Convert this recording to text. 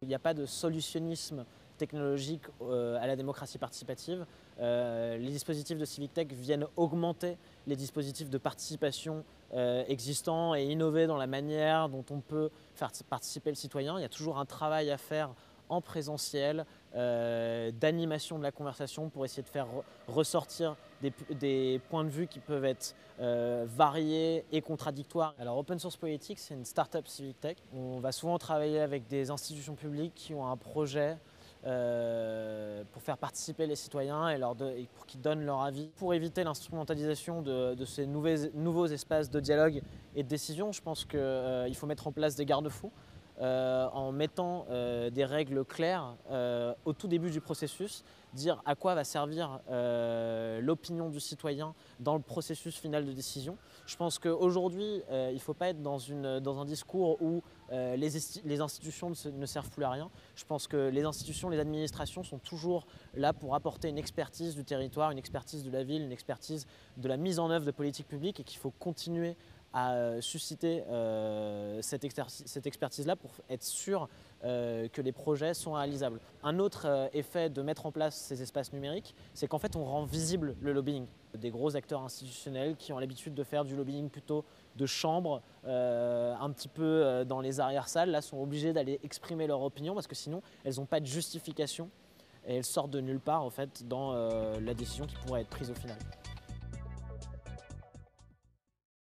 Il n'y a pas de solutionnisme technologique à la démocratie participative. Les dispositifs de Civic Tech viennent augmenter les dispositifs de participation existants et innover dans la manière dont on peut faire participer le citoyen. Il y a toujours un travail à faire en présentiel, d'animation de la conversation pour essayer de faire ressortir des points de vue qui peuvent être variés et contradictoires. Alors Open Source Politics, c'est une start-up Civic Tech. On va souvent travailler avec des institutions publiques qui ont un projet pour faire participer les citoyens et pour qu'ils donnent leur avis. Pour éviter l'instrumentalisation de ces nouveaux espaces de dialogue et de décision, je pense qu'il faut mettre en place des garde-fous en mettant des règles claires au tout début du processus, dire à quoi va servir l'opinion du citoyen dans le processus final de décision. Je pense qu'aujourd'hui, il ne faut pas être dans un discours où les institutions ne servent plus à rien. Je pense que les institutions, les administrations sont toujours là pour apporter une expertise du territoire, une expertise de la ville, une expertise de la mise en œuvre de politiques publiques et qu'il faut continuer à susciter cette expertise-là pour être sûr que les projets sont réalisables. Un autre effet de mettre en place ces espaces numériques, c'est qu'en fait on rend visible le lobbying. Des gros acteurs institutionnels qui ont l'habitude de faire du lobbying plutôt de chambre, un petit peu dans les arrière-salles, là sont obligés d'aller exprimer leur opinion parce que sinon elles n'ont pas de justification et elles sortent de nulle part en fait dans la décision qui pourrait être prise au final.